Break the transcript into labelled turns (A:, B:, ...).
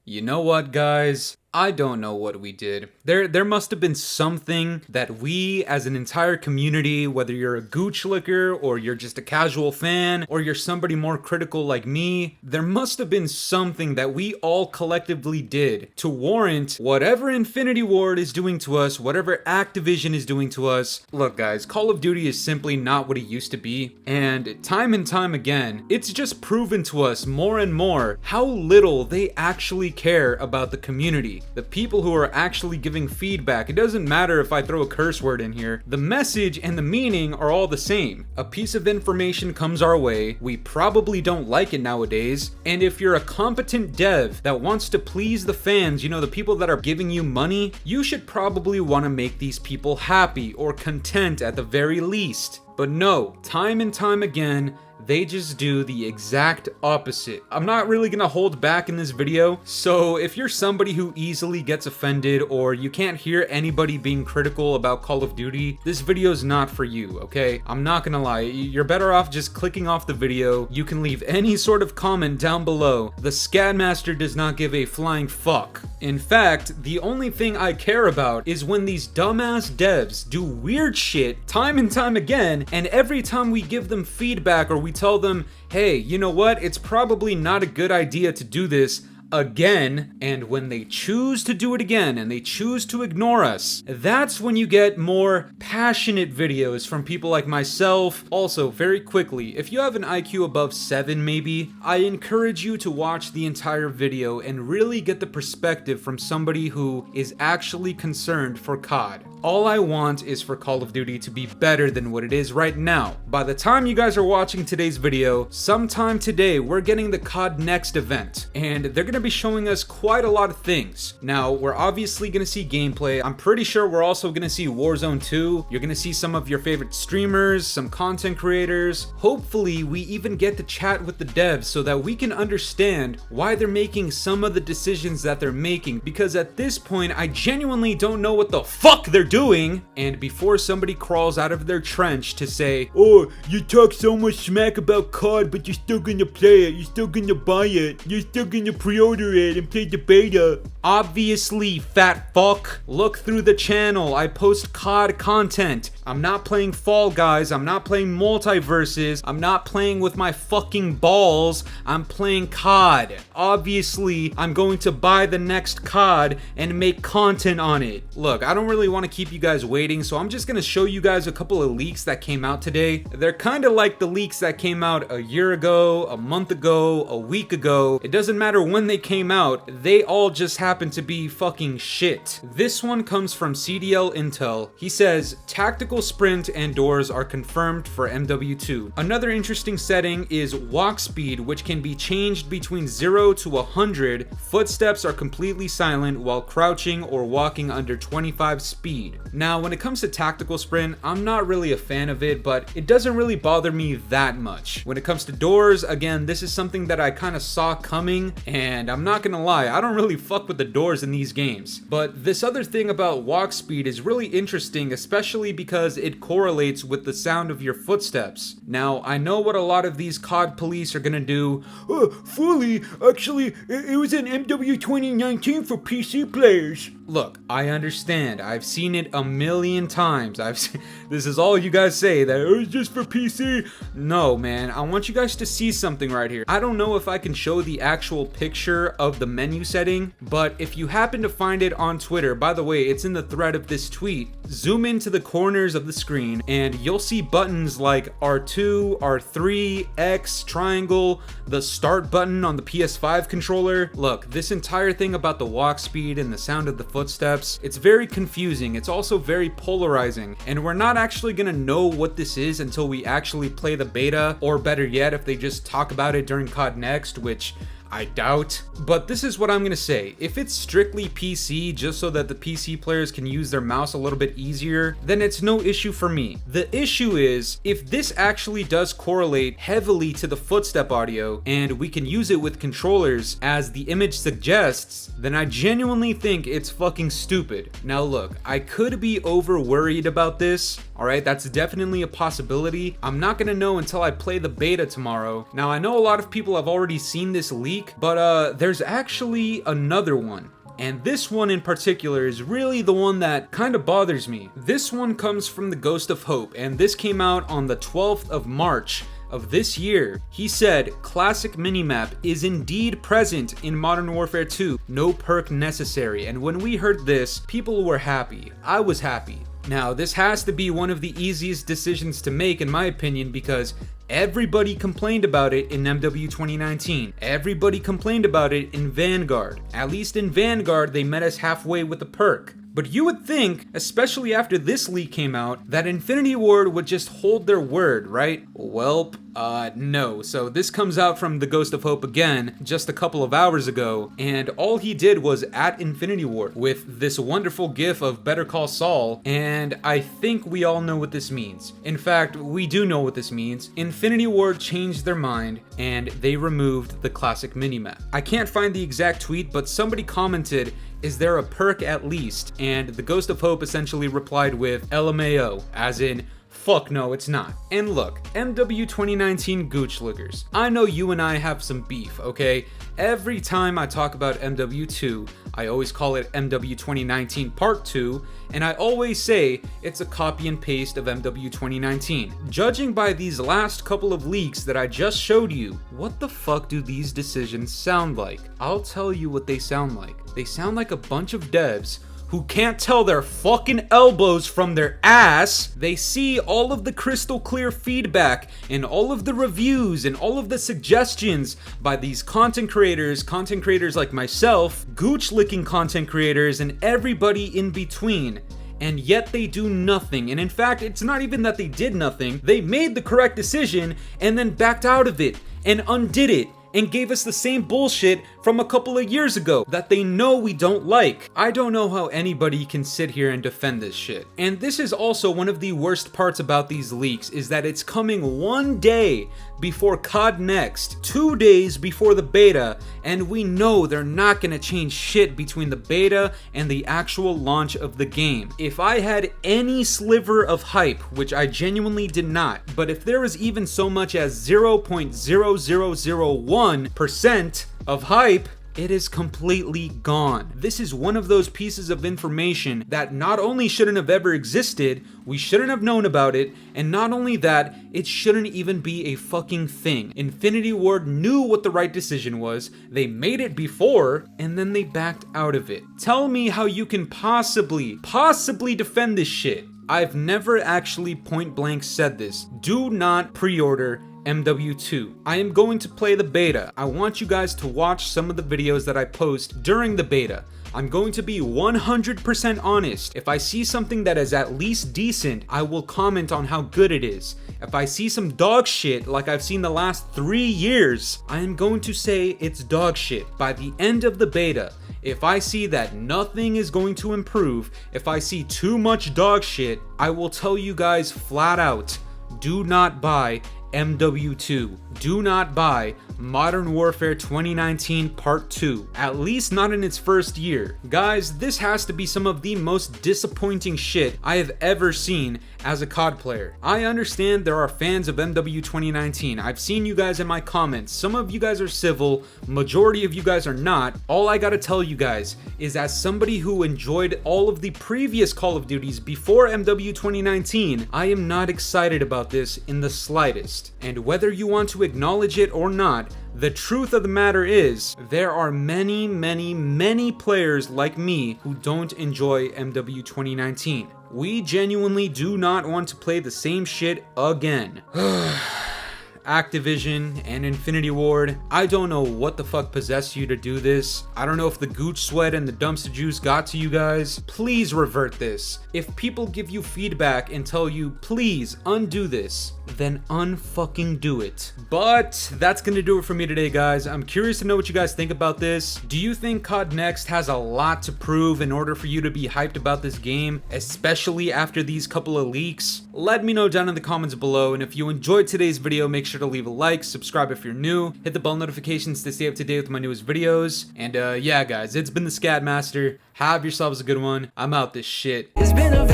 A: You know what, guys? I don't know what we did. There must have been something that we as an entire community, whether you're a gooch licker or you're just a casual fan or you're somebody more critical like me, there must have been something that we all collectively did to warrant whatever INFINITYWARD is doing to us, whatever Activision is doing to us. Look guys, Call of Duty is simply not what it used to be, and time again, it's just proven to us more and more how little they actually care about the community. The people who are actually giving feedback. It doesn't matter if I throw a curse word in here. The message and the meaning are all the same. A piece of information comes our way, we probably don't like it nowadays, and if you're a competent dev that wants to please the fans, you know, the people that are giving you money, you should probably want to make these people happy or content at the very least. But no, time and time again, they just do the exact opposite. I'm not really gonna hold back in this video, so if you're somebody who easily gets offended or you can't hear anybody being critical about Call of Duty, this video is not for you, okay? I'm not gonna lie, you're better off just clicking off the video. You can leave any sort of comment down below. The Scadmaster does not give a flying fuck. In fact, the only thing I care about is when these dumbass devs do weird shit time and time again, and every time we give them feedback or we tell them, hey, you know what, it's probably not a good idea to do this again, and when they choose to do it again and they choose to ignore us, that's when you get more passionate videos from people like myself. Also, very quickly, if you have an IQ above 7 maybe, I encourage you to watch the entire video and really get the perspective from somebody who is actually concerned for COD. All I want is for Call of Duty to be better than what it is right now. By the time you guys are watching today's video, sometime today, we're getting the CODNEXT event, and they're gonna be showing us quite a lot of things. Now, we're obviously gonna see gameplay. I'm pretty sure we're also gonna see Warzone 2. You're gonna see some of your favorite streamers, some content creators. Hopefully, we even get to chat with the devs so that we can understand why they're making some of the decisions that they're making, because at this point, I genuinely don't know what the fuck they're doing. And before somebody crawls out of their trench to say, oh, you talk so much smack about COD, but you're still gonna play it, you're still gonna buy it, you're still gonna pre-order it and play the beta. Obviously, fat fuck, look through the channel. I post COD content. I'm not playing Fall Guys, I'm not playing Multiverses, I'm not playing with my fucking balls, I'm playing COD. Obviously, I'm going to buy the next COD and make content on it. Look, I don't really want to keep you guys waiting, so I'm just gonna show you guys a couple of leaks that came out today. They're kind of like the leaks that came out a year ago, a month ago, a week ago. It doesn't matter when they came out, they all just happen to be fucking shit. This one comes from CDL Intel. He says, tactical sprint and doors are confirmed for MW2. Another interesting setting is walk speed, which can be changed between 0 to 100. Footsteps are completely silent while crouching or walking under 25 speed. Now, when it comes to tactical sprint, I'm not really a fan of it, but it doesn't really bother me that much. When it comes to doors, again, this is something that I kind of saw coming, and I'm not gonna lie, I don't really fuck with the doors in these games. But this other thing about walk speed is really interesting, especially because it correlates with the sound of your footsteps. Now, I know what a lot of these COD police are gonna do. Oh, Fooly, actually, it was an MW 2019 for PC players. Look, I understand. I've seen it a million times. This is all you guys say, that it was just for PC. No, man, I want you guys to see something right here. I don't know if I can show the actual picture of the menu setting, but if you happen to find it on Twitter, by the way, it's in the thread of this tweet, zoom into the corners of the screen and you'll see buttons like R2, R3, X, triangle, the start button on the PS5 controller. Look, this entire thing about the walk speed and the sound of the footsteps, it's very confusing. It's also very polarizing, and we're not actually gonna know what this is until we actually play the beta, or better yet, if they just talk about it during CODNEXT, which I doubt. But this is what I'm gonna say. If it's strictly PC, just so that the PC players can use their mouse a little bit easier, then it's no issue for me. The issue is, if this actually does correlate heavily to the footstep audio, and we can use it with controllers as the image suggests, then I genuinely think it's fucking stupid. Now look, I could be over worried about this. Alright, that's definitely a possibility. I'm not gonna know until I play the beta tomorrow. Now, I know a lot of people have already seen this leak, but there's actually another one. And this one in particular is really the one that kind of bothers me. This one comes from the Ghost of Hope, and this came out on the 12th of March of this year. He said, classic minimap is indeed present in Modern Warfare 2, no perk necessary. And when we heard this, people were happy. I was happy. Now, this has to be one of the easiest decisions to make in my opinion, because everybody complained about it in MW 2019. Everybody complained about it in Vanguard. At least in Vanguard, they met us halfway with the perk. But you would think, especially after this leak came out, that INFINITYWARD would just hold their word, right? Welp, no. So this comes out from the Ghost of Hope again, just a couple of hours ago, and all he did was at INFINITYWARD with this wonderful gif of Better Call Saul, and I think we all know what this means. In fact, we do know what this means. INFINITYWARD changed their mind, and they removed the classic minimap. I can't find the exact tweet, but somebody commented, is there a perk at least? And the Ghost of Hope essentially replied with LMAO, as in, fuck no, it's not. And look, MW 2019 Gooch Lookers, I know you and I have some beef, okay? Every time I talk about MW2, I always call it MW 2019 Part 2, and I always say it's a copy and paste of MW 2019. Judging by these last couple of leaks that I just showed you, what the fuck do these decisions sound like? I'll tell you what they sound like. They sound like a bunch of devs who can't tell their fucking elbows from their ass. They see all of the crystal clear feedback and all of the reviews and all of the suggestions by these content creators like myself, gooch licking content creators, and everybody in between. And yet they do nothing. And in fact, it's not even that they did nothing. They made the correct decision and then backed out of it and undid it and gave us the same bullshit from a couple of years ago that they know we don't like. I don't know how anybody can sit here and defend this shit. And this is also one of the worst parts about these leaks, is that it's coming one day before CODNEXT, 2 days before the beta, and we know they're not gonna change shit between the beta and the actual launch of the game. If I had any sliver of hype, which I genuinely did not, but if there was even so much as 0.0001% of hype, it is completely gone. This is one of those pieces of information that not only shouldn't have ever existed, we shouldn't have known about it, and not only that, it shouldn't even be a fucking thing. INFINITYWARD knew what the right decision was, they made it before, and then they backed out of it. Tell me how you can possibly defend this shit. I've never actually point blank said this. Do not pre-order MW2. I am going to play the beta. I want you guys to watch some of the videos that I post during the beta. I'm going to be 100% honest. If I see something that is at least decent, I will comment on how good it is. If I see some dog shit like I've seen the last 3 years, I am going to say it's dog shit. By the end of the beta, if I see that nothing is going to improve, if I see too much dog shit, I will tell you guys flat out, do not buy MW2. Do not buy Modern Warfare 2019 Part 2. At least not in its first year. Guys, this has to be some of the most disappointing shit I have ever seen as a COD player. I understand there are fans of MW 2019. I've seen you guys in my comments. Some of you guys are civil, majority of you guys are not. All I gotta tell you guys is, as somebody who enjoyed all of the previous Call of Duties before MW 2019, I am not excited about this in the slightest. And whether you want to acknowledge it or not, the truth of the matter is, there are many players like me who don't enjoy MW 2019. We genuinely do not want to play the same shit again. Activision and INFINITYWARD, I don't know what the fuck possessed you to do this. I don't know if the gooch sweat and the dumpster juice got to you guys. Please revert this. If people give you feedback and tell you, please undo this, then unfucking do it. But that's gonna do it for me today, guys. I'm curious to know what you guys think about this. Do you think CODNEXT has a lot to prove in order for you to be hyped about this game, especially after these couple of leaks? Let me know down in the comments below, and if you enjoyed today's video, make sure to leave a like, subscribe if you're new, hit the bell notifications to stay up to date with my newest videos, and yeah guys, it's been the Scatmaster. Have yourselves a good one. I'm out this shit. It's been a